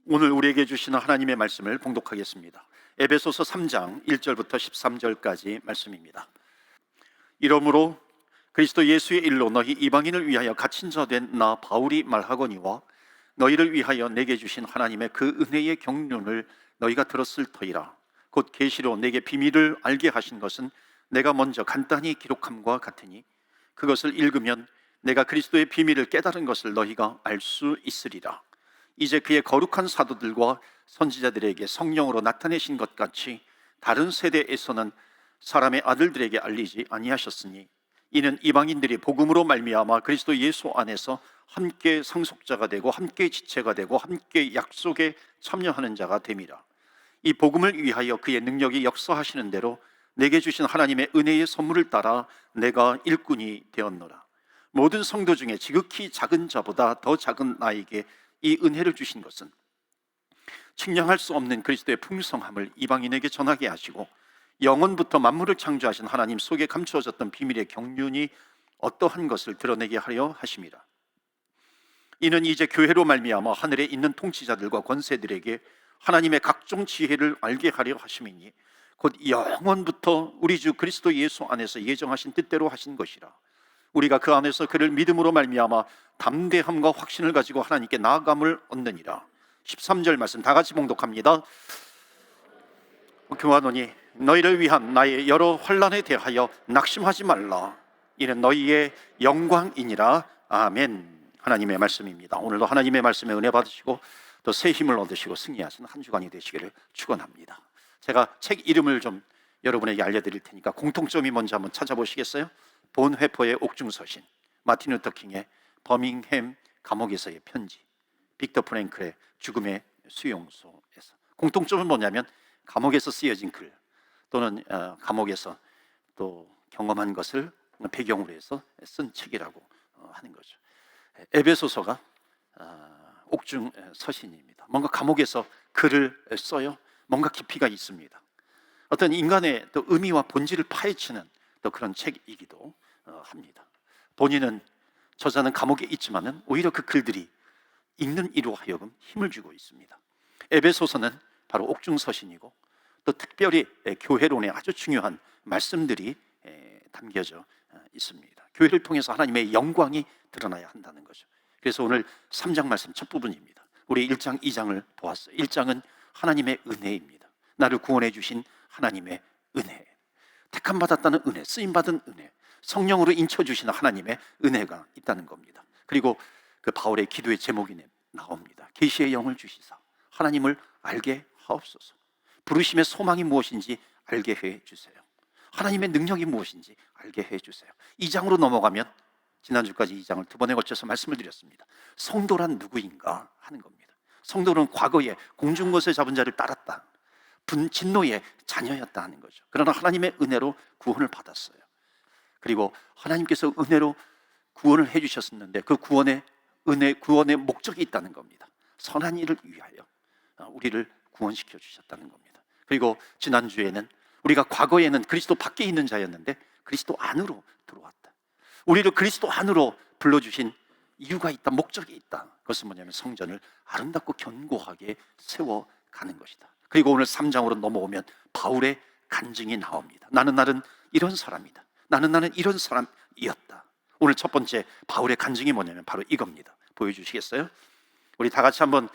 오늘 우리에게 주시는 하나님의 말씀을 봉독하겠습니다. 에베소서 3장 1절부터 13절까지 말씀입니다. 이러므로 그리스도 예수의 일로 너희 이방인을 위하여 갇힌 자 된 나 바울이 말하거니와 너희를 위하여 내게 주신 하나님의 그 은혜의 경륜을 너희가 들었을 터이라. 곧 계시로 내게 비밀을 알게 하신 것은 내가 먼저 간단히 기록함과 같으니 그것을 읽으면 내가 그리스도의 비밀을 깨달은 것을 너희가 알 수 있으리라. 이제 그의 거룩한 사도들과 선지자들에게 성령으로 나타내신 것 같이 다른 세대에서는 사람의 아들들에게 알리지 아니하셨으니 이는 이방인들이 복음으로 말미암아 그리스도 예수 안에서 함께 상속자가 되고 함께 지체가 되고 함께 약속에 참여하는 자가 됨이라. 이 복음을 위하여 그의 능력이 역사하시는 대로 내게 주신 하나님의 은혜의 선물을 따라 내가 일꾼이 되었노라. 모든 성도 중에 지극히 작은 자보다 더 작은 나에게 이 은혜를 주신 것은 측량할 수 없는 그리스도의 풍성함을 이방인에게 전하게 하시고 영원부터 만물을 창조하신 하나님 속에 감추어졌던 비밀의 경륜이 어떠한 것을 드러내게 하려 하심이라. 이는 이제 교회로 말미암아 하늘에 있는 통치자들과 권세들에게 하나님의 각종 지혜를 알게 하려 하심이니 곧 영원부터 우리 주 그리스도 예수 안에서 예정하신 뜻대로 하신 것이라. 우리가 그 안에서 그를 믿음으로 말미암아 담대함과 확신을 가지고 하나님께 나아감을 얻느니라. 13절 말씀 다 같이 봉독합니다. 교하노니 너희를 위한 나의 여러 환난에 대하여 낙심하지 말라. 이는 너희의 영광이니라. 아멘. 하나님의 말씀입니다. 오늘도 하나님의 말씀에 은혜 받으시고 또 새 힘을 얻으시고 승리하시는 한 주간이 되시기를 축원합니다. 제가 책 이름을 좀 여러분에게 알려드릴 테니까 공통점이 뭔지 한번 찾아보시겠어요? 본 회포의 옥중서신, 마틴 루터 킹의 버밍햄 감옥에서의 편지, 빅터 프랭클의 죽음의 수용소에서. 공통점은 뭐냐면 감옥에서 쓰여진 글 또는 감옥에서 또 경험한 것을 배경으로 해서 쓴 책이라고 하는 거죠. 에베소서가 옥중 서신입니다. 뭔가 감옥에서 글을 써요. 뭔가 깊이가 있습니다. 어떤 인간의 또 의미와 본질을 파헤치는 또 그런 책이기도 합니다. 본인은 저자는 감옥에 있지만은 오히려 그 글들이 읽는 이로 하여금 힘을 주고 있습니다. 에베소서는 바로 옥중 서신이고 또 특별히 교회론에 아주 중요한 말씀들이 담겨져 있습니다. 교회를 통해서 하나님의 영광이 드러나야 한다는 거죠. 그래서 오늘 3장 말씀 첫 부분입니다. 우리 1장, 2장을 보았어요. 1장은 하나님의 은혜입니다. 나를 구원해 주신 하나님의 은혜, 택함 받았다는 은혜, 쓰임 받은 은혜, 성령으로 인쳐 주시는 하나님의 은혜가 있다는 겁니다. 그리고 그 바울의 기도의 제목이 나옵니다. 계시의 영을 주시사 하나님을 알게 하옵소서. 부르심의 소망이 무엇인지 알게 해 주세요. 하나님의 능력이 무엇인지 알게 해 주세요. 2장으로 넘어가면 지난주까지 2장을 두 번에 걸쳐서 말씀을 드렸습니다. 성도란 누구인가 하는 겁니다. 성도는 과거에 공중것에 잡은 자를 따랐다, 진노의 자녀였다 하는 거죠. 그러나 하나님의 은혜로 구원을 받았어요. 그리고 하나님께서 은혜로 구원을 해주셨었는데 그 구원의 목적이 있다는 겁니다. 선한 일을 위하여 우리를 구원시켜 주셨다는 겁니다. 그리고 지난주에는 우리가 과거에는 그리스도 밖에 있는 자였는데 그리스도 안으로 들어왔다. 우리를 그리스도 안으로 불러주신 이유가 있다, 목적이 있다. 그것은 뭐냐면 성전을 아름답고 견고하게 세워가는 것이다. 그리고 오늘 3장으로 넘어오면 바울의 간증이 나옵니다. 나는 이런 사람이다. 나는 이런 사람이었다. 오늘 첫 번째 바울의 간증이 뭐냐면 바로 이겁니다. 보여주시겠어요? 우리 다 같이 한번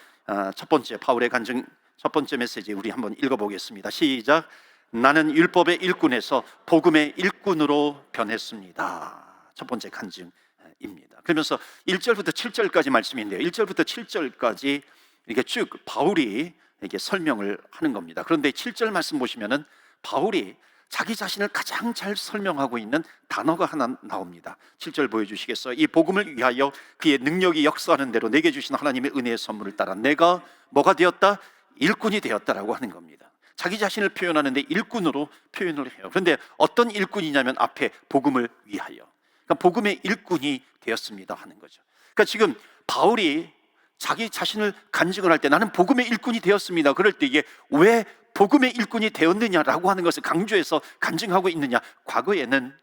첫 번째 바울의 간증, 첫 번째 메시지 우리 한번 읽어보겠습니다. 시작. 나는 율법의 일꾼에서 복음의 일꾼으로 변했습니다. 첫 번째 간증입니다. 그러면서 1절부터 7절까지 말씀인데요, 1절부터 7절까지 이렇게 쭉 바울이 이렇게 설명을 하는 겁니다. 그런데 7절 말씀 보시면은 바울이 자기 자신을 가장 잘 설명하고 있는 단어가 하나 나옵니다. 7절 보여주시겠어요? 이 복음을 위하여 그의 능력이 역사하는 대로 내게 주신 하나님의 은혜의 선물을 따라 내가 뭐가 되었다? 일꾼이 되었다라고 하는 겁니다. 자기 자신을 표현하는데 일꾼으로 표현을 해요. 그런데 어떤 일꾼이냐면 앞에 복음을 위하여, 그러니까 복음의 일꾼이 되었습니다 하는 거죠. 그러니까 지금 바울이 자기 자신을 간증을 할 때 나는 복음의 일꾼이 되었습니다, 그럴 때 이게 왜 복음의 일꾼이 되었느냐라고 하는 것을 강조해서 간증하고 있느냐? 과거에는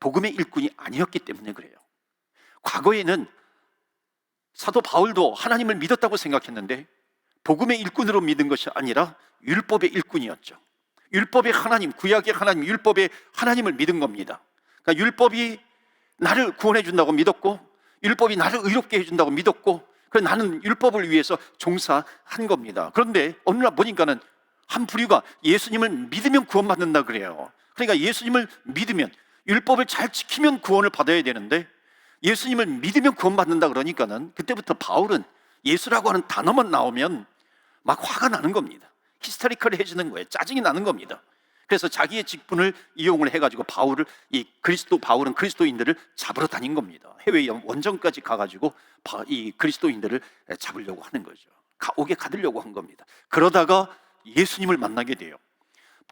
복음의 일꾼이 아니었기 때문에 그래요. 과거에는 사도 바울도 하나님을 믿었다고 생각했는데 복음의 일꾼으로 믿은 것이 아니라 율법의 일꾼이었죠. 율법의 하나님, 구약의 하나님, 율법의 하나님을 믿은 겁니다. 그러니까 율법이 나를 구원해 준다고 믿었고, 율법이 나를 의롭게 해준다고 믿었고, 그래서 나는 율법을 위해서 종사한 겁니다. 그런데 어느 날 보니까는 한 부류가 예수님을 믿으면 구원받는다 그래요. 그러니까 예수님을 믿으면, 율법을 잘 지키면 구원을 받아야 되는데 예수님을 믿으면 구원받는다 그러니까는 그때부터 바울은 예수라고 하는 단어만 나오면 막 화가 나는 겁니다. 히스테리컬해지는 거예요. 짜증이 나는 겁니다. 그래서 자기의 직분을 이용을 해가지고 바울은 그리스도인들을 잡으러 다닌 겁니다. 해외 원정까지 가가지고 이 그리스도인들을 잡으려고 하는 거죠. 감옥에 가두려고 한 겁니다. 그러다가 예수님을 만나게 돼요.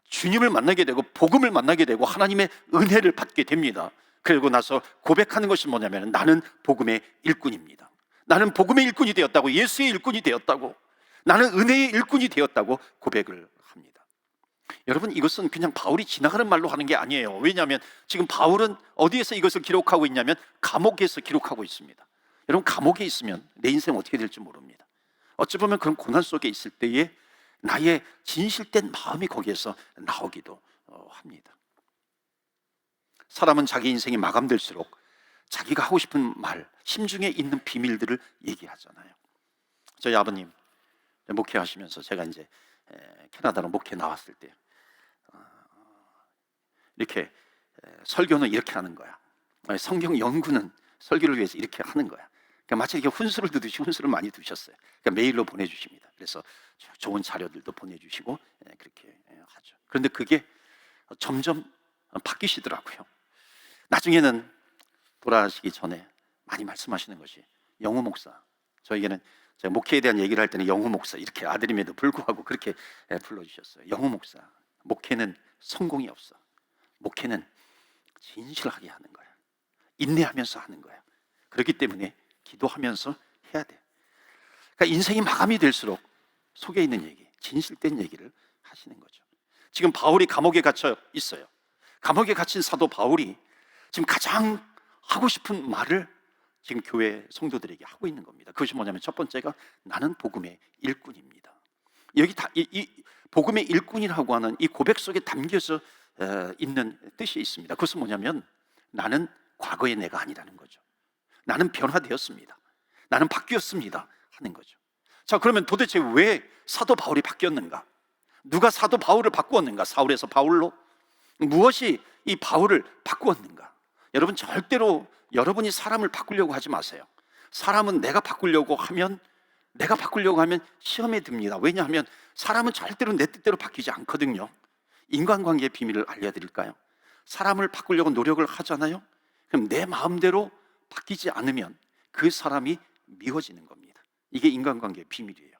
주님을 만나게 되고 복음을 만나게 되고 하나님의 은혜를 받게 됩니다. 그리고 나서 고백하는 것이 뭐냐면, 나는 복음의 일꾼입니다. 나는 복음의 일꾼이 되었다고, 예수의 일꾼이 되었다고, 나는 은혜의 일꾼이 되었다고 고백을 합니다. 여러분, 이것은 그냥 바울이 지나가는 말로 하는 게 아니에요. 왜냐하면 지금 바울은 어디에서 이것을 기록하고 있냐면 감옥에서 기록하고 있습니다. 여러분, 감옥에 있으면 내 인생 어떻게 될지 모릅니다. 어찌 보면 그런 고난 속에 있을 때에 나의 진실된 마음이 거기에서 나오기도 합니다. 사람은 자기 인생이 마감될수록 자기가 하고 싶은 말, 심중에 있는 비밀들을 얘기하잖아요. 저희 아버님 목회하시면서 제가 이제 캐나다로 목회 나왔을 때 이렇게 설교는 이렇게 하는 거야. 성경 연구는 설교를 위해서 이렇게 하는 거야. 그러니까 마치 이렇게 훈수를 두듯이 훈수를 많이 두셨어요. 그러니까 메일로 보내주십니다. 그래서 좋은 자료들도 보내주시고 그렇게 하죠. 그런데 그게 점점 바뀌시더라고요. 나중에는 돌아가시기 전에 많이 말씀하시는 것이, 영우 목사, 저에게는 제가 목회에 대한 얘기를 할 때는 영우 목사, 이렇게 아들임에도 불구하고 그렇게 불러주셨어요. 영우 목사, 목회는 성공이 없어. 목회는 진실하게 하는 거야. 인내하면서 하는 거야. 그렇기 때문에 기도하면서 해야 돼. 그러니까 인생이 마감이 될수록 속에 있는 얘기, 진실된 얘기를 하시는 거죠. 지금 바울이 감옥에 갇혀 있어요. 감옥에 갇힌 사도 바울이 지금 가장 하고 싶은 말을 지금 교회 성도들에게 하고 있는 겁니다. 그것이 뭐냐면, 첫 번째가 나는 복음의 일꾼입니다. 여기 이 복음의 일꾼이라고 하는 이 고백 속에 담겨져 있는 뜻이 있습니다. 그것은 뭐냐면, 나는 과거의 내가 아니라는 거죠. 나는 변화되었습니다. 나는 바뀌었습니다 하는 거죠. 자, 그러면 도대체 왜 사도 바울이 바뀌었는가? 누가 사도 바울을 바꾸었는가? 사울에서 바울로? 무엇이 이 바울을 바꾸었는가? 여러분, 절대로 여러분이 사람을 바꾸려고 하지 마세요. 사람은 내가 바꾸려고 하면 시험에 듭니다. 왜냐하면 사람은 절대로 내 뜻대로 바뀌지 않거든요. 인간관계의 비밀을 알려드릴까요? 사람을 바꾸려고 노력을 하잖아요. 그럼 내 마음대로 바뀌지 않으면 그 사람이 미워지는 겁니다. 이게 인간관계의 비밀이에요.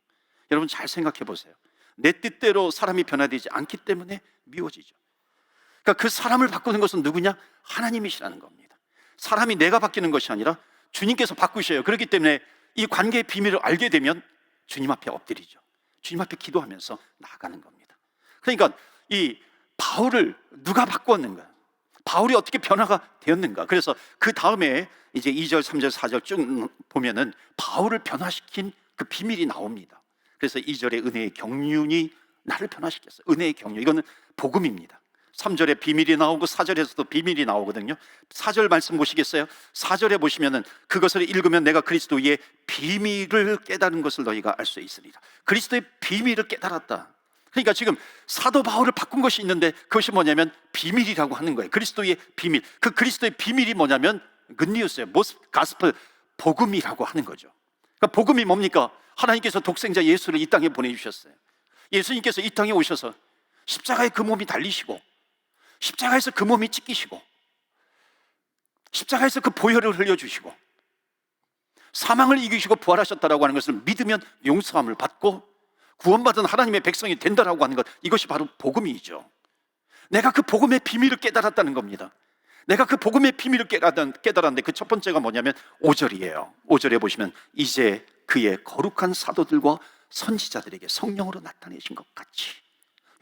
여러분, 잘 생각해 보세요. 내 뜻대로 사람이 변화되지 않기 때문에 미워지죠. 그러니까 그 사람을 바꾸는 것은 누구냐? 하나님이시라는 겁니다. 사람이 내가 바뀌는 것이 아니라 주님께서 바꾸셔요. 그렇기 때문에 이 관계의 비밀을 알게 되면 주님 앞에 엎드리죠. 주님 앞에 기도하면서 나아가는 겁니다. 그러니까 이 바울을 누가 바꾸었는가? 바울이 어떻게 변화가 되었는가? 그래서 그 다음에 이제 2절, 3절, 4절 쭉 보면은 바울을 변화시킨 그 비밀이 나옵니다. 그래서 2절에 은혜의 경륜이 나를 변화시켰어요. 은혜의 경륜, 이거는 복음입니다. 3절에 비밀이 나오고 4절에서도 비밀이 나오거든요. 4절 말씀 보시겠어요? 4절에 보시면은, 그것을 읽으면 내가 그리스도의 비밀을 깨달은 것을 너희가 알 수 있으리라. 그리스도의 비밀을 깨달았다. 그러니까 지금 사도 바울을 바꾼 것이 있는데 그것이 뭐냐면 비밀이라고 하는 거예요. 그리스도의 비밀. 그 그리스도의 비밀이 뭐냐면 굿뉴스예요. 가스펠, 복음이라고 하는 거죠. 그러니까 복음이 뭡니까? 하나님께서 독생자 예수를 이 땅에 보내주셨어요. 예수님께서 이 땅에 오셔서 십자가에 그 몸이 달리시고, 십자가에서 그 몸이 찢기시고, 십자가에서 그 보혈을 흘려주시고, 사망을 이기시고 부활하셨다라고 하는 것을 믿으면 용서함을 받고 구원받은 하나님의 백성이 된다라고 하는 것, 이것이 바로 복음이죠. 내가 그 복음의 비밀을 깨달았다는 겁니다. 내가 그 복음의 비밀을 깨달았는데 그 첫 번째가 뭐냐면 5절이에요. 5절에 보시면, 이제 그의 거룩한 사도들과 선지자들에게 성령으로 나타내신 것 같이.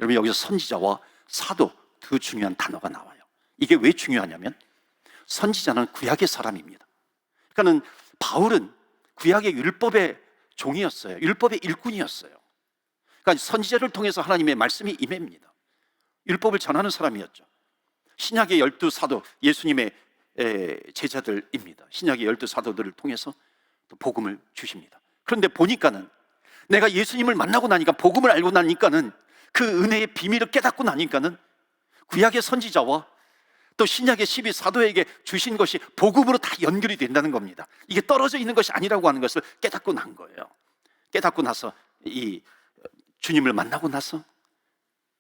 여러분, 여기서 선지자와 사도 두 중요한 단어가 나와요. 이게 왜 중요하냐면, 선지자는 구약의 사람입니다. 그러니까는 바울은 구약의 율법의 종이었어요. 율법의 일꾼이었어요. 그러니까 선지자를 통해서 하나님의 말씀이 임합니다. 율법을 전하는 사람이었죠. 신약의 12사도, 예수님의 제자들입니다. 신약의 12사도들을 통해서 또 복음을 주십니다. 그런데 보니까는 내가 예수님을 만나고 나니까, 복음을 알고 나니까는, 그 은혜의 비밀을 깨닫고 나니까는 구약의 선지자와 또 신약의 12사도에게 주신 것이 복음으로 다 연결이 된다는 겁니다. 이게 떨어져 있는 것이 아니라고 하는 것을 깨닫고 난 거예요. 깨닫고 나서 이 주님을 만나고 나서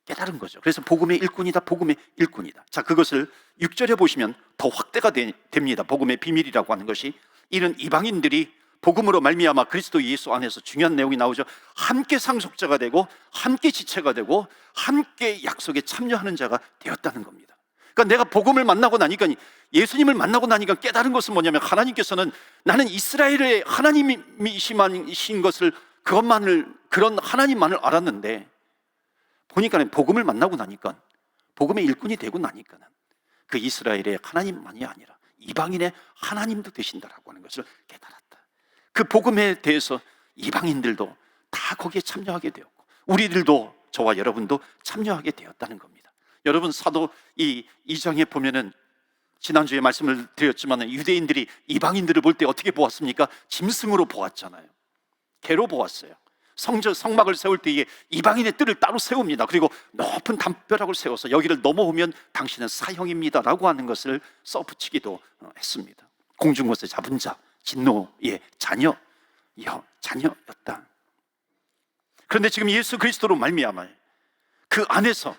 깨달은 거죠. 그래서 복음의 일꾼이다, 복음의 일꾼이다. 자, 그것을 6절에 보시면 더 확대가 됩니다. 복음의 비밀이라고 하는 것이, 이는 이방인들이 복음으로 말미암아 그리스도 예수 안에서, 중요한 내용이 나오죠. 함께 상속자가 되고 함께 지체가 되고 함께 약속에 참여하는 자가 되었다는 겁니다. 그러니까 내가 복음을 만나고 나니까, 예수님을 만나고 나니까 깨달은 것은 뭐냐면, 하나님께서는 나는 이스라엘의 하나님이신 것을, 그런 하나님만을 알았는데, 보니까는 복음을 만나고 나니까, 복음의 일꾼이 되고 나니까는 그 이스라엘의 하나님만이 아니라 이방인의 하나님도 되신다라고 하는 것을 깨달았다. 그 복음에 대해서 이방인들도 다 거기에 참여하게 되었고, 우리들도, 저와 여러분도 참여하게 되었다는 겁니다. 여러분, 사도 이 2장에 보면은, 지난주에 말씀을 드렸지만, 유대인들이 이방인들을 볼 때 어떻게 보았습니까? 짐승으로 보았잖아요. 개로 보았어요. 성막을 세울 때에 이방인의 뜰을 따로 세웁니다. 그리고 높은 담벼락을 세워서 여기를 넘어오면 당신은 사형입니다 라고 하는 것을 써붙이기도 했습니다. 공중것에 잡은 자, 진노의 자녀였다. 그런데 지금 예수 그리스도로 말미암아 그 안에서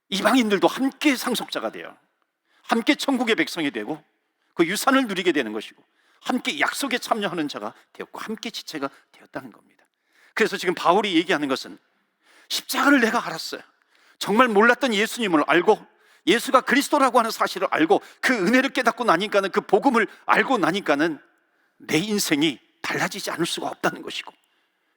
이방인들도 함께 상속자가 되어 함께 천국의 백성이 되고 그 유산을 누리게 되는 것이고, 함께 약속에 참여하는 자가 되었고 함께 지체가 되었다는 겁니다. 그래서 지금 바울이 얘기하는 것은, 십자가를 내가 알았어요. 정말 몰랐던 예수님을 알고, 예수가 그리스도라고 하는 사실을 알고, 그 은혜를 깨닫고 나니까는, 그 복음을 알고 나니까는 내 인생이 달라지지 않을 수가 없다는 것이고,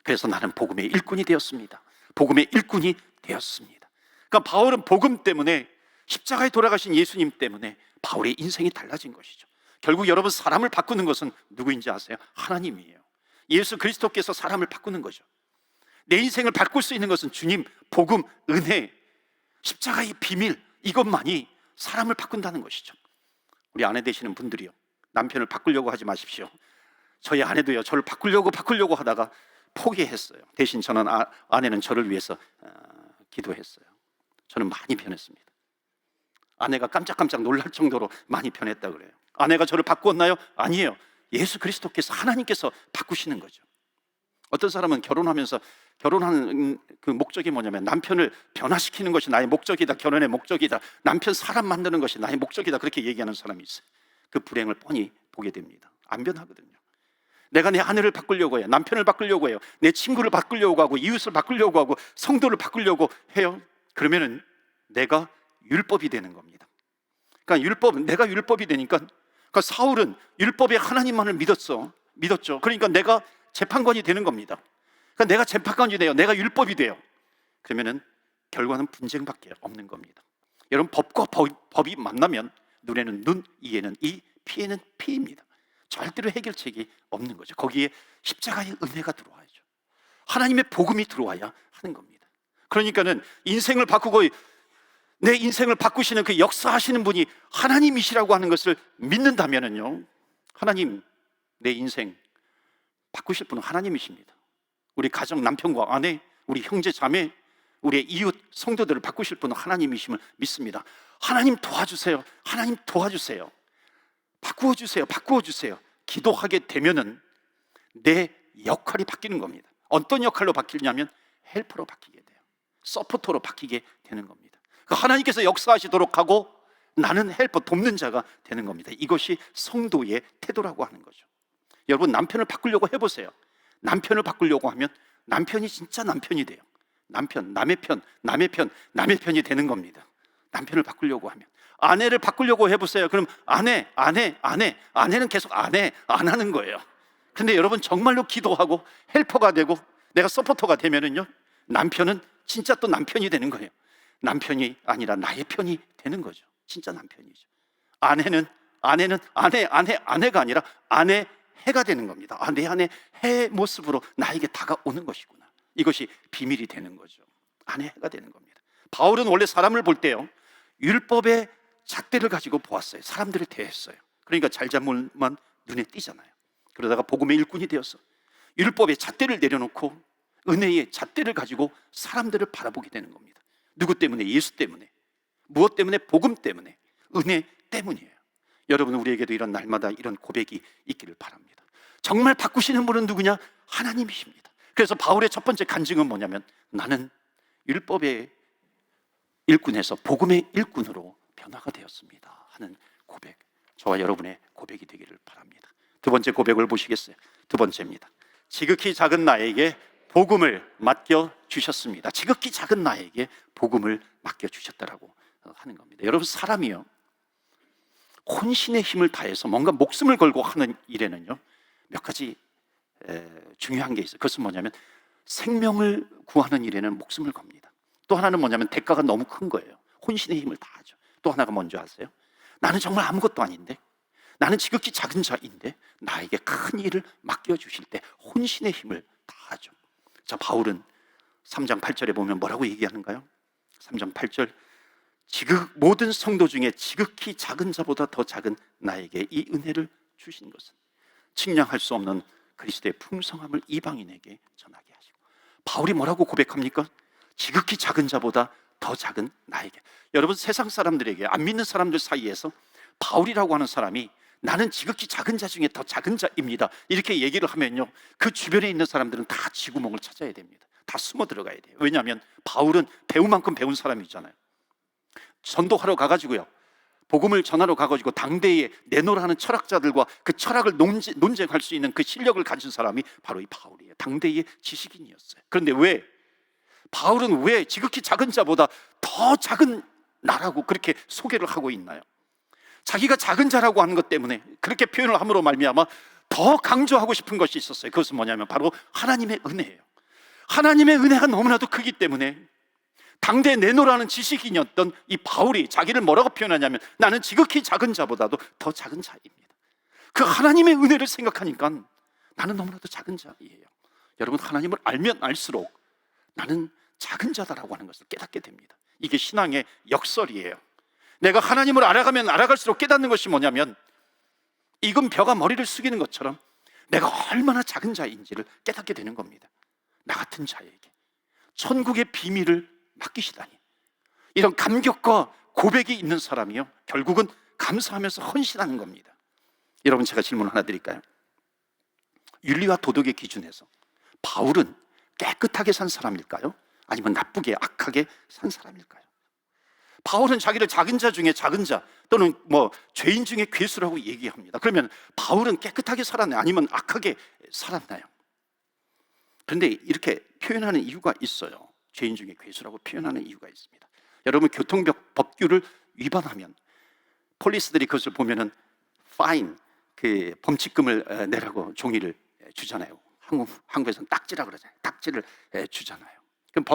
그래서 나는 복음의 일꾼이 되었습니다. 복음의 일꾼이 되었습니다. 그러니까 바울은 복음 때문에, 십자가에 돌아가신 예수님 때문에 바울의 인생이 달라진 것이죠. 결국 여러분, 사람을 바꾸는 것은 누구인지 아세요? 하나님이에요. 예수 그리스도께서 사람을 바꾸는 거죠. 내 인생을 바꿀 수 있는 것은 주님, 복음, 은혜, 십자가의 비밀, 이것만이 사람을 바꾼다는 것이죠. 우리 아내 되시는 분들이요, 남편을 바꾸려고 하지 마십시오. 저희 아내도요, 저를 바꾸려고 하다가 포기했어요. 대신 저는 아내는 저를 위해서 기도했어요. 저는 많이 변했습니다. 아내가 깜짝깜짝 놀랄 정도로 많이 변했다 그래요. 아내가 저를 바꾸었나요? 아니에요. 예수 그리스도께서, 하나님께서 바꾸시는 거죠. 어떤 사람은 결혼하는 그 목적이 뭐냐면, 남편을 변화시키는 것이 나의 목적이다, 결혼의 목적이다, 남편 사람 만드는 것이 나의 목적이다, 그렇게 얘기하는 사람이 있어요. 그 불행을 뻔히 보게 됩니다. 안 변하거든요. 내가 내 아내를 바꾸려고 해요, 남편을 바꾸려고 해요, 내 친구를 바꾸려고 하고, 이웃을 바꾸려고 하고, 성도를 바꾸려고 해요. 그러면은 내가 율법이 되는 겁니다. 그러니까 내가 율법이 되니까, 그러니까 사울은 율법의 하나님만을 믿었죠. 그러니까 내가 재판관이 되는 겁니다. 그러니까 내가 재판관이 돼요. 내가 율법이 돼요. 그러면은 결과는 분쟁밖에 없는 겁니다. 여러분, 법과 법이 만나면 눈에는 눈, 이에는 이, 피에는 피입니다. 절대로 해결책이 없는 거죠. 거기에 십자가의 은혜가 들어와야죠. 하나님의 복음이 들어와야 하는 겁니다. 그러니까는 인생을 바꾸고, 내 인생을 바꾸시는 그 역사하시는 분이 하나님이시라고 하는 것을 믿는다면요, 하나님, 내 인생 바꾸실 분은 하나님이십니다. 우리 가정, 남편과 아내, 우리 형제 자매, 우리의 이웃 성도들을 바꾸실 분은 하나님이심을 믿습니다. 하나님 도와주세요. 하나님 도와주세요. 바꾸어주세요. 기도하게 되면은 내 역할이 바뀌는 겁니다. 어떤 역할로 바뀌냐면 헬퍼로 바뀌게 돼요. 서포터로 바뀌게 되는 겁니다. 하나님께서 역사하시도록 하고 나는 헬퍼, 돕는 자가 되는 겁니다. 이것이 성도의 태도라고 하는 거죠. 여러분, 남편을 바꾸려고 해보세요. 남편을 바꾸려고 하면 남편이 진짜 남편이 돼요. 남의 편이 되는 겁니다. 남편을 바꾸려고 하면. 아내를 바꾸려고 해보세요. 그럼 아내는 계속 안 하는 거예요. 근데 여러분, 정말로 기도하고 헬퍼가 되고 내가 서포터가 되면은요, 남편은 진짜 또 남편이 되는 거예요. 남편이 아니라 나의 편이 되는 거죠. 진짜 남편이죠. 아내는 아내가 아니라 아내 해가 되는 겁니다. 내 안에 해의 모습으로 나에게 다가오는 것이구나. 이것이 비밀이 되는 거죠. 안의 해가 되는 겁니다. 바울은 원래 사람을 볼 때요, 율법의 잣대를 가지고 보았어요. 사람들을 대했어요. 그러니까 잘잘못만 눈에 띄잖아요. 그러다가 복음의 일꾼이 되어서 율법의 잣대를 내려놓고 은혜의 잣대를 가지고 사람들을 바라보게 되는 겁니다. 누구 때문에? 예수 때문에. 무엇 때문에? 복음 때문에, 은혜 때문이에요. 여러분, 우리에게도 이런 날마다 이런 고백이 있기를 바랍니다. 정말 바꾸시는 분은 누구냐? 하나님이십니다. 그래서 바울의 첫 번째 간증은 뭐냐면, 나는 율법의 일꾼에서 복음의 일꾼으로 변화가 되었습니다 하는 고백, 저와 여러분의 고백이 되기를 바랍니다. 두 번째 고백을 보시겠어요? 두 번째입니다. 지극히 작은 나에게 복음을 맡겨주셨습니다. 지극히 작은 나에게 복음을 맡겨주셨다라고 하는 겁니다. 여러분, 사람이요, 혼신의 힘을 다해서 뭔가 목숨을 걸고 하는 일에는요, 몇 가지 중요한 게 있어요. 그것은 뭐냐면, 생명을 구하는 일에는 목숨을 겁니다. 또 하나는 뭐냐면, 대가가 너무 큰 거예요. 혼신의 힘을 다하죠. 또 하나가 뭔지 아세요? 나는 정말 아무것도 아닌데, 나는 지극히 작은 자인데 나에게 큰 일을 맡겨주실 때 혼신의 힘을 다하죠. 자, 바울은 3장 8절에 보면 뭐라고 얘기하는가요? 3장 8절, 모든 성도 중에 지극히 작은 자보다 더 작은 나에게 이 은혜를 주신 것은 측량할 수 없는 그리스도의 풍성함을 이방인에게 전하게 하시고. 바울이 뭐라고 고백합니까? 지극히 작은 자보다 더 작은 나에게. 여러분, 세상 사람들에게, 안 믿는 사람들 사이에서 바울이라고 하는 사람이 나는 지극히 작은 자 중에 더 작은 자입니다, 이렇게 얘기를 하면요, 그 주변에 있는 사람들은 다 쥐구멍을 찾아야 됩니다. 다 숨어 들어가야 돼요. 왜냐하면 바울은 배운 만큼 배운 사람이잖아요. 전도하러 가가지고요, 복음을 전하러 가가지고 당대에 내노라는 철학자들과 그 철학을 논쟁할 수 있는 그 실력을 가진 사람이 바로 이 바울이에요. 당대의 지식인이었어요. 그런데 바울은 왜 지극히 작은 자보다 더 작은 나라고 그렇게 소개를 하고 있나요? 자기가 작은 자라고 하는 것 때문에 그렇게 표현을 함으로 말미암아 더 강조하고 싶은 것이 있었어요. 그것은 뭐냐면 바로 하나님의 은혜예요. 하나님의 은혜가 너무나도 크기 때문에 당대 내노라는 지식인이었던 이 바울이 자기를 뭐라고 표현하냐면, 나는 지극히 작은 자보다도 더 작은 자입니다. 그 하나님의 은혜를 생각하니까 나는 너무나도 작은 자이에요. 여러분, 하나님을 알면 알수록 나는 작은 자다라고 하는 것을 깨닫게 됩니다. 이게 신앙의 역설이에요. 내가 하나님을 알아가면 알아갈수록 깨닫는 것이 뭐냐면, 익은 벼가 머리를 숙이는 것처럼 내가 얼마나 작은 자인지를 깨닫게 되는 겁니다. 나 같은 자에게 천국의 비밀을 맡기시다니. 이런 감격과 고백이 있는 사람이요, 결국은 감사하면서 헌신하는 겁니다. 여러분, 제가 질문 하나 드릴까요? 윤리와 도덕의 기준에서 바울은 깨끗하게 산 사람일까요? 아니면 나쁘게 악하게 산 사람일까요? 바울은 자기를 작은 자 중에 작은 자, 또는 죄인 중에 괴수라고 얘기합니다. 그러면 바울은 깨끗하게 살았나요? 아니면 악하게 살았나요? 그런데 이렇게 표현하는 이유가 있어요. 죄인 중에 괴수라고 표현하는 이유가 있습니다. 여러분, 교통법규를 위반하면 폴리스들이 그것을 보면은 파인, 그 범칙금을 내라고 종이를 주잖아요. 한국에서는 딱지라 그러잖아요. 딱지를 주잖아요. 그럼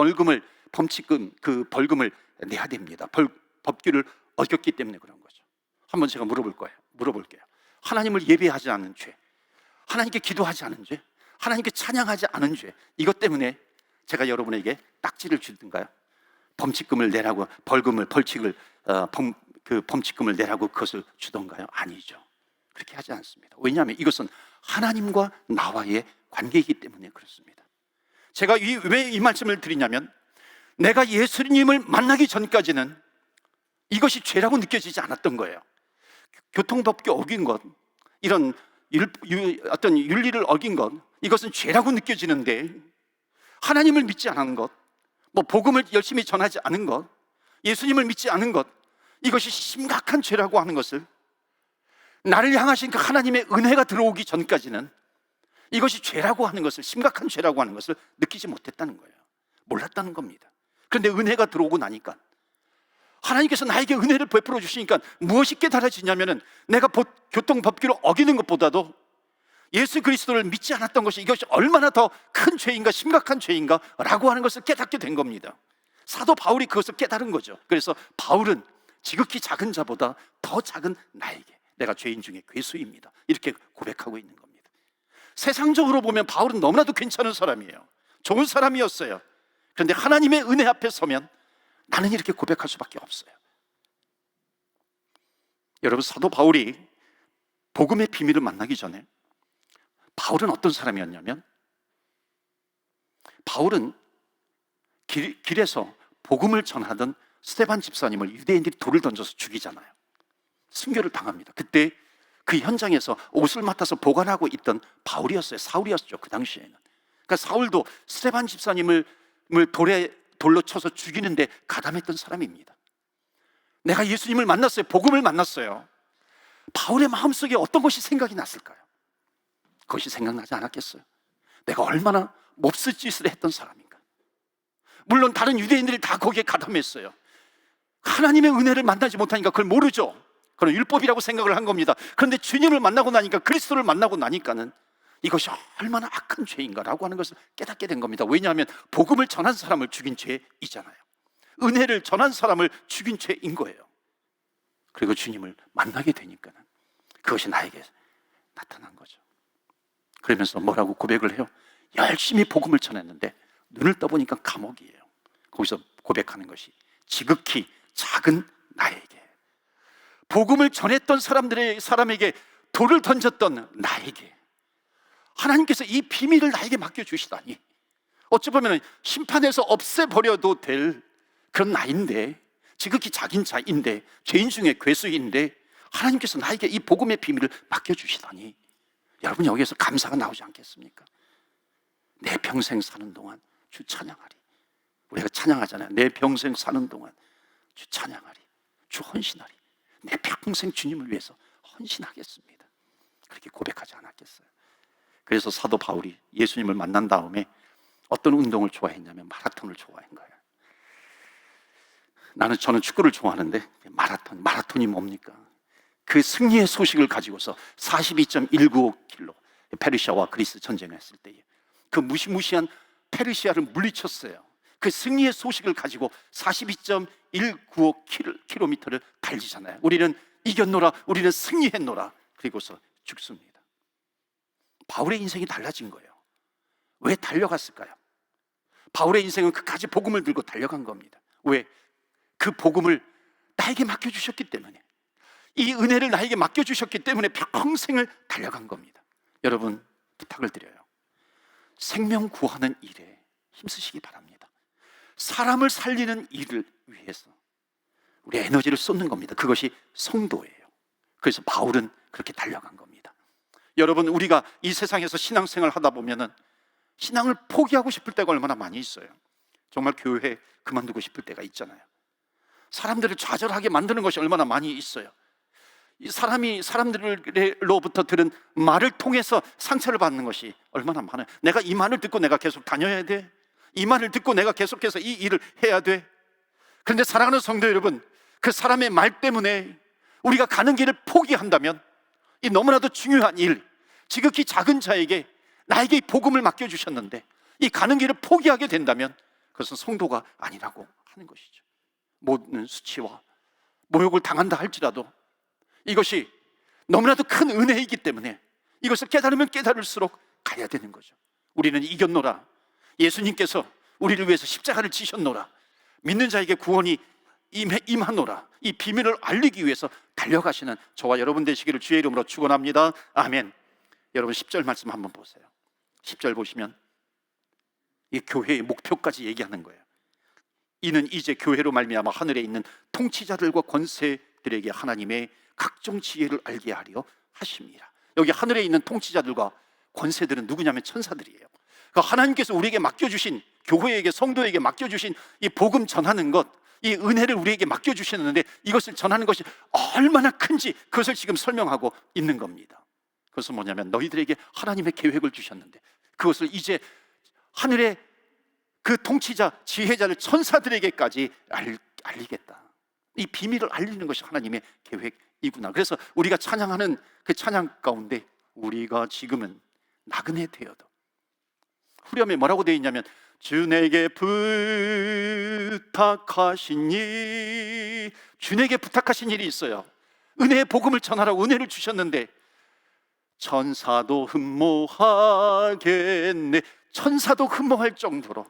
범칙금, 그 벌금을 내야 됩니다. 법규를 어겼기 때문에 그런 거죠. 한번 제가 물어볼게요. 하나님을 예배하지 않은 죄, 하나님께 기도하지 않은 죄, 하나님께 찬양하지 않은 죄, 이것 때문에 제가 여러분에게 딱지를 주든가요? 범칙금을 내라고, 범칙금을 내라고 그것을 주던가요? 아니죠. 그렇게 하지 않습니다. 왜냐하면 이것은 하나님과 나와의 관계이기 때문에 그렇습니다. 제가 왜 이 말씀을 드리냐면, 내가 예수님을 만나기 전까지는 이것이 죄라고 느껴지지 않았던 거예요. 교통법규 어긴 것, 이런 어떤 윤리를 어긴 것, 이것은 죄라고 느껴지는데, 하나님을 믿지 않은 것, 복음을 열심히 전하지 않은 것, 예수님을 믿지 않은 것, 이것이 심각한 죄라고 하는 것을, 나를 향하신 그 하나님의 은혜가 들어오기 전까지는 이것이 죄라고 하는 것을, 심각한 죄라고 하는 것을 느끼지 못했다는 거예요. 몰랐다는 겁니다. 그런데 은혜가 들어오고 나니까, 하나님께서 나에게 은혜를 베풀어 주시니까 무엇이 깨달아지냐면은, 내가 교통법규를 어기는 것보다도 예수 그리스도를 믿지 않았던 것이, 이것이 얼마나 더 큰 죄인가, 심각한 죄인가 라고 하는 것을 깨닫게 된 겁니다. 사도 바울이 그것을 깨달은 거죠. 그래서 바울은 지극히 작은 자보다 더 작은 나에게, 내가 죄인 중에 괴수입니다, 이렇게 고백하고 있는 겁니다. 세상적으로 보면 바울은 너무나도 괜찮은 사람이에요. 좋은 사람이었어요. 그런데 하나님의 은혜 앞에 서면 나는 이렇게 고백할 수밖에 없어요. 여러분, 사도 바울이 복음의 비밀을 만나기 전에 바울은 어떤 사람이었냐면, 바울은 길에서 복음을 전하던 스데반 집사님을 유대인들이 돌을 던져서 죽이잖아요. 순교를 당합니다. 그때 그 현장에서 옷을 맡아서 보관하고 있던 바울이었어요. 사울이었죠, 그 당시에는. 그러니까 사울도 스데반 집사님을 돌로 쳐서 죽이는데 가담했던 사람입니다. 내가 예수님을 만났어요. 복음을 만났어요. 바울의 마음속에 어떤 것이 생각이 났을까요? 그것이 생각나지 않았겠어요? 내가 얼마나 몹쓸 짓을 했던 사람인가. 물론 다른 유대인들이 다 거기에 가담했어요. 하나님의 은혜를 만나지 못하니까 그걸 모르죠. 그건 율법이라고 생각을 한 겁니다. 그런데 주님을 만나고 나니까, 그리스도를 만나고 나니까는 이것이 얼마나 악한 죄인가라고 하는 것을 깨닫게 된 겁니다. 왜냐하면 복음을 전한 사람을 죽인 죄이잖아요. 은혜를 전한 사람을 죽인 죄인 거예요. 그리고 주님을 만나게 되니까는 그것이 나에게 나타난 거죠. 그러면서 뭐라고 고백을 해요? 열심히 복음을 전했는데 눈을 떠보니까 감옥이에요. 거기서 고백하는 것이 지극히 작은 나에게, 복음을 전했던 사람에게 돌을 던졌던 나에게 하나님께서 이 비밀을 나에게 맡겨주시다니, 어찌 보면 심판에서 없애버려도 될 그런 나인데, 지극히 작은 자인데, 죄인 중에 괴수인데 하나님께서 나에게 이 복음의 비밀을 맡겨주시다니, 여러분 여기에서 감사가 나오지 않겠습니까? 내 평생 사는 동안 주 찬양하리. 우리가 찬양하잖아요. 내 평생 사는 동안 주 찬양하리, 주 헌신하리. 내 평생 주님을 위해서 헌신하겠습니다. 그렇게 고백하지 않았겠어요? 그래서 사도 바울이 예수님을 만난 다음에 어떤 운동을 좋아했냐면 마라톤을 좋아한 거예요. 저는 축구를 좋아하는데 마라톤이 뭡니까? 그 승리의 소식을 가지고서 42.195km, 페르시아와 그리스 전쟁을 했을 때에 그 무시무시한 페르시아를 물리쳤어요. 그 승리의 소식을 가지고 42.195km를 달리잖아요. 우리는 이겼노라, 우리는 승리했노라. 그리고서 죽습니다. 바울의 인생이 달라진 거예요. 왜 달려갔을까요? 바울의 인생은 끝까지 복음을 들고 달려간 겁니다. 왜? 그 복음을 나에게 맡겨주셨기 때문에, 이 은혜를 나에게 맡겨주셨기 때문에 평생을 달려간 겁니다. 여러분, 부탁을 드려요. 생명 구하는 일에 힘쓰시기 바랍니다. 사람을 살리는 일을 위해서 우리 에너지를 쏟는 겁니다. 그것이 성도예요. 그래서 바울은 그렇게 달려간 겁니다. 여러분, 우리가 이 세상에서 신앙생활을 하다 보면은 신앙을 포기하고 싶을 때가 얼마나 많이 있어요. 정말 교회 그만두고 싶을 때가 있잖아요. 사람들을 좌절하게 만드는 것이 얼마나 많이 있어요. 이 사람들로부터 들은 말을 통해서 상처를 받는 것이 얼마나 많아요. 내가 이 말을 듣고 내가 계속 다녀야 돼? 이 말을 듣고 내가 계속해서 이 일을 해야 돼? 그런데 사랑하는 성도 여러분, 그 사람의 말 때문에 우리가 가는 길을 포기한다면, 이 너무나도 중요한 일, 지극히 작은 자에게 나에게 이 복음을 맡겨주셨는데 이 가는 길을 포기하게 된다면 그것은 성도가 아니라고 하는 것이죠. 모든 수치와 모욕을 당한다 할지라도 이것이 너무나도 큰 은혜이기 때문에 이것을 깨달으면 깨달을수록 가야 되는 거죠. 우리는 이겼노라. 예수님께서 우리를 위해서 십자가를 지셨노라. 믿는 자에게 구원이 임하노라. 이 비밀을 알리기 위해서 달려가시는 저와 여러분 되시기를 주의 이름으로 축원합니다. 아멘. 여러분 10절 말씀 한번 보세요. 10절 보시면 이 교회의 목표까지 얘기하는 거예요. 이는 이제 교회로 말미암아 하늘에 있는 통치자들과 권세들에게 하나님의 각종 지혜를 알게 하려 하십니다. 여기 하늘에 있는 통치자들과 권세들은 누구냐면 천사들이에요. 그러니까 하나님께서 우리에게 맡겨주신, 교회에게, 성도에게 맡겨주신 이 복음 전하는 것, 이 은혜를 우리에게 맡겨주셨는데 이것을 전하는 것이 얼마나 큰지 그것을 지금 설명하고 있는 겁니다. 그것은 뭐냐면 너희들에게 하나님의 계획을 주셨는데 그것을 이제 하늘의 그 통치자, 지혜자를 천사들에게까지 알리겠다. 이 비밀을 알리는 것이 하나님의 계획이구나. 그래서 우리가 찬양하는 그 찬양 가운데 우리가 지금은 나그네 되어도, 후렴에 뭐라고 되어 있냐면 주 내게 부탁하신 일, 주에게 부탁하신 일이 있어요. 은혜의 복음을 전하라고 은혜를 주셨는데 천사도 흠모하겠네. 천사도 흠모할 정도로,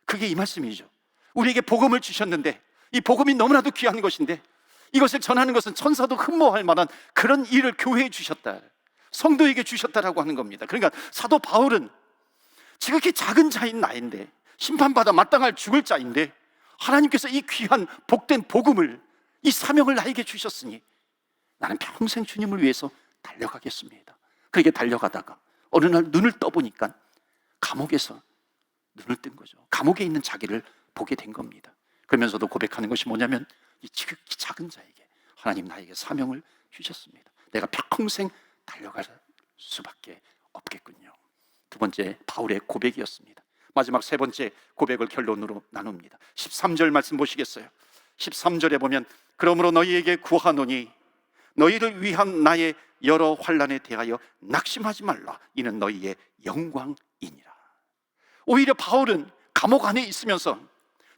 그게 이 말씀이죠. 우리에게 복음을 주셨는데, 이 복음이 너무나도 귀한 것인데 이것을 전하는 것은 천사도 흠모할 만한 그런 일을 교회에 주셨다, 성도에게 주셨다라고 하는 겁니다. 그러니까 사도 바울은 지극히 작은 자인 나인데, 심판받아 마땅할 죽을 자인데, 하나님께서 이 귀한 복된 복음을, 이 사명을 나에게 주셨으니 나는 평생 주님을 위해서 달려가겠습니다. 그렇게 달려가다가 어느 날 눈을 떠보니까 감옥에서 눈을 뜬 거죠. 감옥에 있는 자기를 보게 된 겁니다. 그러면서도 고백하는 것이 뭐냐면, 이 지극히 작은 자에게 하나님 나에게 사명을 주셨습니다. 내가 평생 달려갈 수밖에 없겠군요. 두 번째, 바울의 고백이었습니다. 마지막 세 번째 고백을 결론으로 나눕니다. 13절 말씀 보시겠어요? 13절에 보면, 그러므로 너희에게 구하노니 너희를 위한 나의 여러 환난에 대하여 낙심하지 말라. 이는 너희의 영광이니라. 오히려 바울은 감옥 안에 있으면서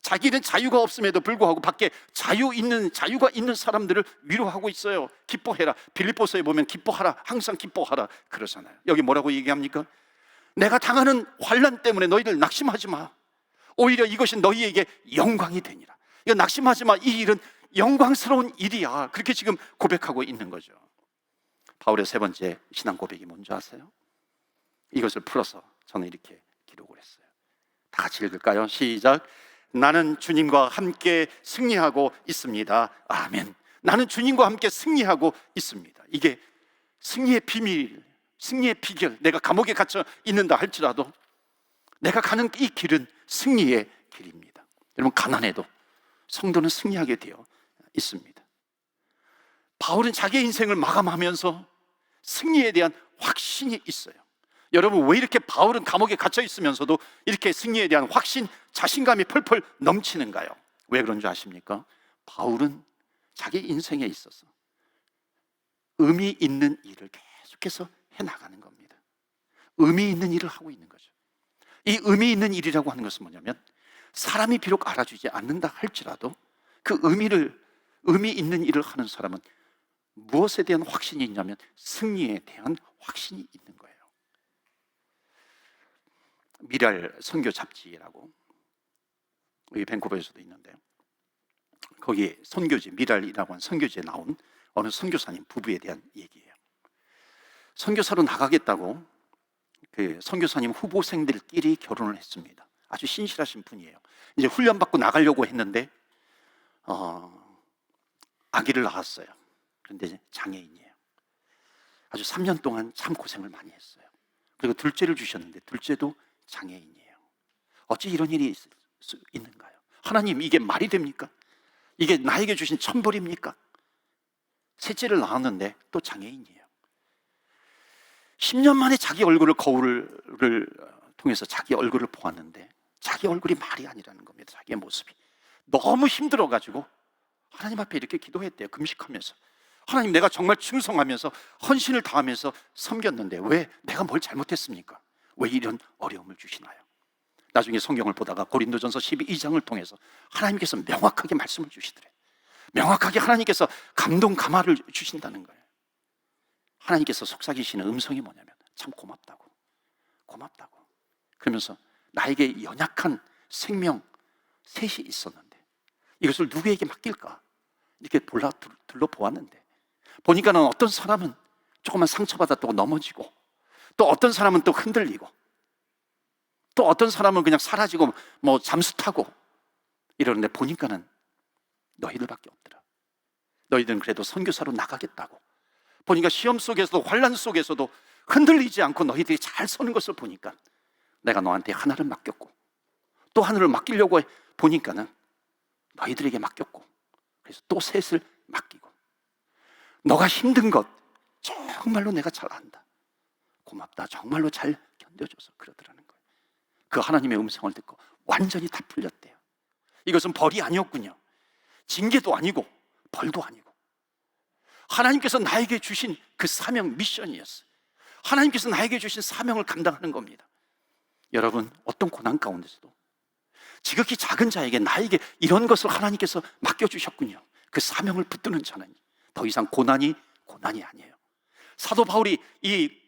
자기는 자유가 없음에도 불구하고 밖에 자유가 있는 사람들을 위로하고 있어요. 기뻐해라. 빌립보서에 보면 기뻐하라, 항상 기뻐하라 그러잖아요. 여기 뭐라고 얘기합니까? 내가 당하는 환난 때문에 너희들 낙심하지 마. 오히려 이것이 너희에게 영광이 되니라. 이거 낙심하지 마. 이 일은 영광스러운 일이야. 그렇게 지금 고백하고 있는 거죠. 바울의 세 번째 신앙 고백이 뭔지 아세요? 이것을 풀어서 저는 이렇게 기록을 했어요. 다 같이 읽을까요? 시작. 나는 주님과 함께 승리하고 있습니다. 아멘. 나는 주님과 함께 승리하고 있습니다. 이게 승리의 비밀, 승리의 비결. 내가 감옥에 갇혀 있는다 할지라도 내가 가는 이 길은 승리의 길입니다. 여러분, 가난해도 성도는 승리하게 되어 있습니다. 바울은 자기의 인생을 마감하면서 승리에 대한 확신이 있어요. 여러분, 왜 이렇게 바울은 감옥에 갇혀 있으면서도 이렇게 승리에 대한 확신, 자신감이 펄펄 넘치는가요? 왜 그런 줄 아십니까? 바울은 자기 인생에 있어서 의미 있는 일을 계속해서 해나가는 겁니다. 의미 있는 일을 하고 있는 거죠. 이 의미 있는 일이라고 하는 것은 뭐냐면, 사람이 비록 알아주지 않는다 할지라도 그 의미 있는 일을 하는 사람은 무엇에 대한 확신이 있냐면 승리에 대한 확신이 있는 거예요. 미랄 선교 잡지라고 여기 밴쿠버에서도 있는데요, 거기에 선교지, 미랄이라고 하는 선교지에 나온 어느 선교사님 부부에 대한 얘기예요. 선교사로 나가겠다고 그 선교사님 후보생들끼리 결혼을 했습니다. 아주 신실하신 분이에요. 이제 훈련받고 나가려고 했는데 아기를 낳았어요. 그런데 장애인이에요. 아주 3년 동안 참 고생을 많이 했어요. 그리고 둘째를 주셨는데 둘째도 장애인이에요. 어찌 이런 일이 있을 수 있는가요? 하나님, 이게 말이 됩니까? 이게 나에게 주신 천벌입니까? 셋째를 낳았는데 또 장애인이에요. 10년 만에 자기 얼굴을 거울을 통해서 자기 얼굴을 보았는데 자기 얼굴이 말이 아니라는 겁니다. 자기의 모습이 너무 힘들어가지고 하나님 앞에 이렇게 기도했대요. 금식하면서, 하나님, 내가 정말 충성하면서 헌신을 다하면서 섬겼는데 왜 내가 뭘 잘못했습니까? 왜 이런 어려움을 주시나요? 나중에 성경을 보다가 고린도전서 12장을 통해서 하나님께서 명확하게 말씀을 주시더래요. 명확하게 하나님께서 감동 감화를 주신다는 거예요. 하나님께서 속삭이시는 음성이 뭐냐면 참 고맙다고, 고맙다고. 그러면서 나에게 연약한 생명 셋이 있었는데 이것을 누구에게 맡길까? 이렇게 둘러보았는데 보니까는 어떤 사람은 조금만 상처받았다고 넘어지고, 또 어떤 사람은 또 흔들리고, 또 어떤 사람은 그냥 사라지고 뭐 잠수 타고 이러는데 보니까는 너희들밖에 없더라. 너희들은 그래도 선교사로 나가겠다고. 보니까 시험 속에서도 환난 속에서도 흔들리지 않고 너희들이 잘 서는 것을 보니까 내가 너한테 하나를 맡겼고 또 하나를 맡기려고 보니까는 너희들에게 맡겼고, 그래서 또 셋을 맡기고, 너가 힘든 것 정말로 내가 잘 안다. 고맙다. 정말로 잘 견뎌줘서 그러더라는 거예요. 그 하나님의 음성을 듣고 완전히 다 풀렸대요. 이것은 벌이 아니었군요. 징계도 아니고 벌도 아니고 하나님께서 나에게 주신 그 사명, 미션이었어요. 하나님께서 나에게 주신 사명을 감당하는 겁니다. 여러분, 어떤 고난 가운데서도 지극히 작은 자에게, 나에게 이런 것을 하나님께서 맡겨주셨군요. 그 사명을 붙드는 자는 더 이상 고난이 아니에요. 사도 바울이 이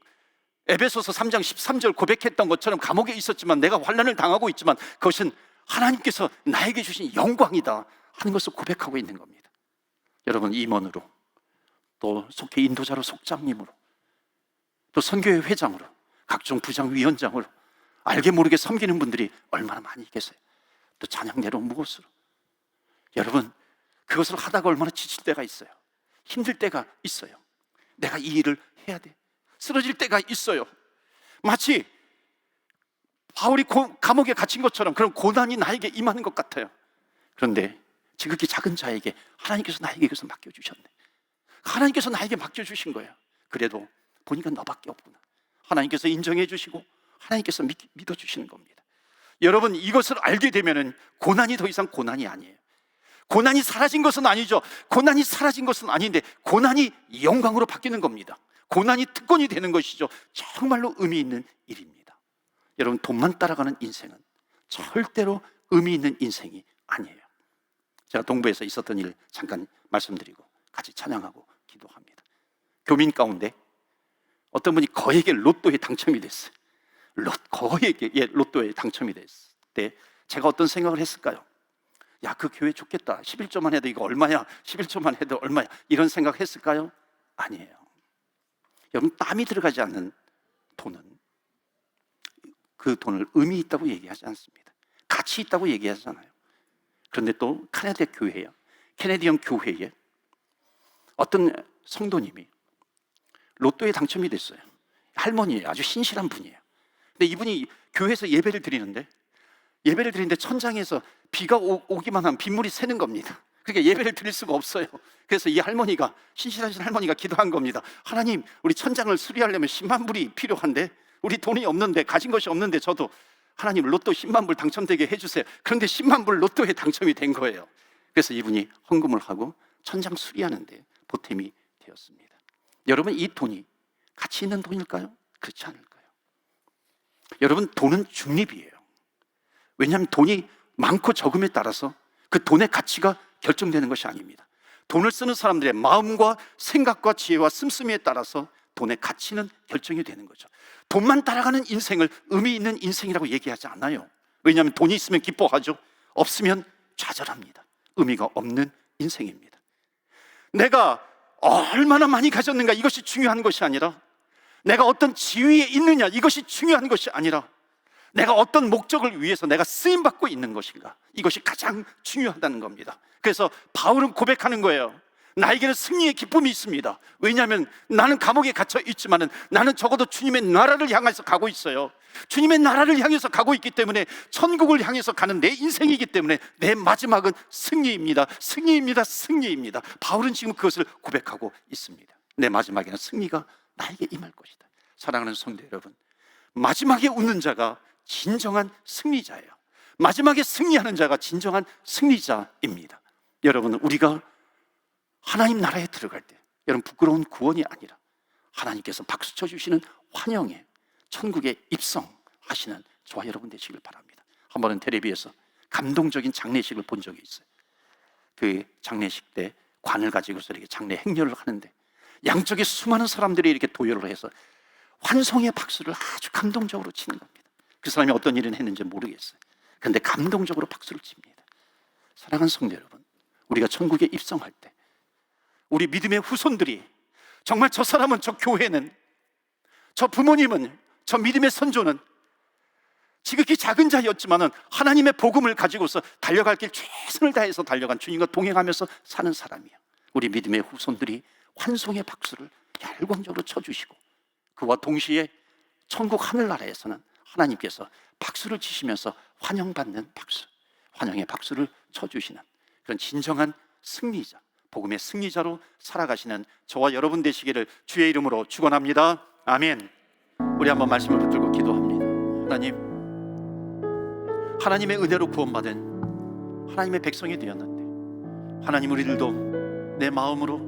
에베소서 3장 13절 고백했던 것처럼 감옥에 있었지만 내가 환난을 당하고 있지만 그것은 하나님께서 나에게 주신 영광이다 하는 것을 고백하고 있는 겁니다. 여러분, 임원으로, 또 속해 인도자로, 속장님으로, 또 선교회 회장으로, 각종 부장 위원장으로 알게 모르게 섬기는 분들이 얼마나 많이 계세요. 또 찬양대로 무엇으로. 여러분, 그것을 하다가 얼마나 지칠 때가 있어요. 힘들 때가 있어요. 내가 이 일을 해야 돼. 쓰러질 때가 있어요. 마치 바울이 감옥에 갇힌 것처럼 그런 고난이 나에게 임하는 것 같아요. 그런데 지극히 작은 자에게 하나님께서 나에게 이것을 맡겨주셨네. 하나님께서 나에게 맡겨주신 거예요. 그래도 보니까 너밖에 없구나. 하나님께서 인정해 주시고 하나님께서 믿어주시는 겁니다. 여러분, 이것을 알게 되면은 고난이 더 이상 고난이 아니에요. 고난이 사라진 것은 아니죠. 고난이 사라진 것은 아닌데 고난이 영광으로 바뀌는 겁니다. 고난이 특권이 되는 것이죠. 정말로 의미 있는 일입니다. 여러분, 돈만 따라가는 인생은 절대로 의미 있는 인생이 아니에요. 제가 동부에서 있었던 일 잠깐 말씀드리고 같이 찬양하고 기도합니다. 교민 가운데 어떤 분이 거액의 로또에 당첨이 됐어요. 거액의 로또에 당첨이 됐을 때 제가 어떤 생각을 했을까요? 야, 그 교회 좋겠다. 11조만 해도 이거 얼마야? 11조만 해도 얼마야? 이런 생각 했을까요? 아니에요. 여러분, 땀이 들어가지 않는 돈은 그 돈을 의미 있다고 얘기하지 않습니다. 가치 있다고 얘기하잖아요. 그런데 또 캐네디언 교회에 어떤 성도님이 로또에 당첨이 됐어요. 할머니예요. 아주 신실한 분이에요. 근데 이분이 교회에서 예배를 드리는데 천장에서 비가 오기만 하면 빗물이 새는 겁니다. 그러니까 예배를 드릴 수가 없어요. 그래서 이 할머니가, 신실하신 할머니가 기도한 겁니다. 하나님, 우리 천장을 수리하려면 10만 불이 필요한데 우리 돈이 없는데, 가진 것이 없는데, 저도 하나님 로또 10만 불 당첨되게 해주세요. 그런데 10만 불 로또에 당첨이 된 거예요. 그래서 이분이 헌금을 하고 천장 수리하는데 보탬이 되었습니다. 여러분, 이 돈이 가치 있는 돈일까요? 그렇지 않을까요? 여러분, 돈은 중립이에요. 왜냐하면 돈이 많고 적음에 따라서 그 돈의 가치가 결정되는 것이 아닙니다. 돈을 쓰는 사람들의 마음과 생각과 지혜와 씀씀이에 따라서 돈의 가치는 결정이 되는 거죠. 돈만 따라가는 인생을 의미 있는 인생이라고 얘기하지 않아요. 왜냐하면 돈이 있으면 기뻐하죠. 없으면 좌절합니다. 의미가 없는 인생입니다. 내가 얼마나 많이 가졌는가, 이것이 중요한 것이 아니라, 내가 어떤 지위에 있느냐, 이것이 중요한 것이 아니라, 내가 어떤 목적을 위해서 내가 쓰임받고 있는 것인가, 이것이 가장 중요하다는 겁니다. 그래서 바울은 고백하는 거예요. 나에게는 승리의 기쁨이 있습니다. 왜냐하면 나는 감옥에 갇혀 있지만은 나는 적어도 주님의 나라를 향해서 가고 있어요. 주님의 나라를 향해서 가고 있기 때문에, 천국을 향해서 가는 내 인생이기 때문에 내 마지막은 승리입니다. 승리입니다. 승리입니다. 바울은 지금 그것을 고백하고 있습니다. 내 마지막에는 승리가 나에게 임할 것이다. 사랑하는 성도 여러분, 마지막에 웃는 자가 진정한 승리자예요. 마지막에 승리하는 자가 진정한 승리자입니다. 여러분, 우리가 하나님 나라에 들어갈 때, 여러분, 부끄러운 구원이 아니라 하나님께서 박수 쳐주시는 환영의 천국에 입성하시는 저와 여러분 되시길 바랍니다. 한 번은 텔레비에서 감동적인 장례식을 본 적이 있어요. 그 장례식 때 관을 가지고서 이렇게 장례 행렬을 하는데 양쪽에 수많은 사람들이 이렇게 도열을 해서 환송의 박수를 아주 감동적으로 치는 겁니다. 그 사람이 어떤 일을 했는지 모르겠어요. 그런데 감동적으로 박수를 칩니다. 사랑하는 성도 여러분, 우리가 천국에 입성할 때 우리 믿음의 후손들이 정말 저 사람은, 저 교회는, 저 부모님은, 저 믿음의 선조는 지극히 작은 자였지만은 하나님의 복음을 가지고서 달려갈 길 최선을 다해서 달려간, 주님과 동행하면서 사는 사람이에요. 우리 믿음의 후손들이 환송의 박수를 열광적으로 쳐주시고, 그와 동시에 천국 하늘나라에서는 하나님께서 박수를 치시면서 환영받는 박수, 환영의 박수를 쳐주시는 그런 진정한 승리자, 복음의 승리자로 살아가시는 저와 여러분 되시기를 주의 이름으로 축원합니다. 아멘. 우리 한번 말씀을 붙들고 기도합니다. 하나님의 은혜로 구원받은 하나님의 백성이 되었는데, 하나님, 우리들도 내 마음으로,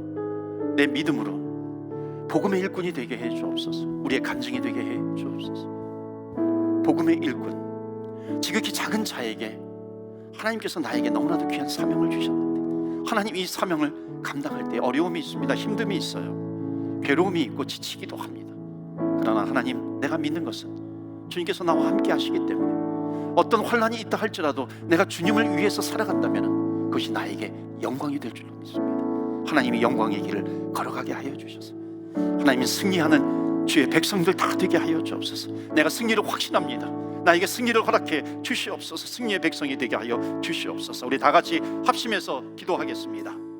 내 믿음으로 복음의 일꾼이 되게 해 주옵소서. 우리의 간증이 되게 해 주옵소서. 복음의 일꾼, 지극히 작은 자에게 하나님께서 나에게 너무나도 귀한 사명을 주셨는데, 하나님, 이 사명을 감당할 때 어려움이 있습니다. 힘듦이 있어요. 괴로움이 있고 지치기도 합니다. 그러나 하나님, 내가 믿는 것은 주님께서 나와 함께 하시기 때문에 어떤 환난이 있다 할지라도 내가 주님을 위해서 살아간다면 그것이 나에게 영광이 될 줄로 믿습니다. 하나님이 영광의 길을 걸어가게 하여 주셔서 하나님이 승리하는 주의 백성들 다 되게 하여 주옵소서. 내가 승리를 확신합니다. 나에게 승리를 허락해 주시옵소서. 승리의 백성이 되게 하여 주시옵소서. 우리 다 같이 합심해서 기도하겠습니다.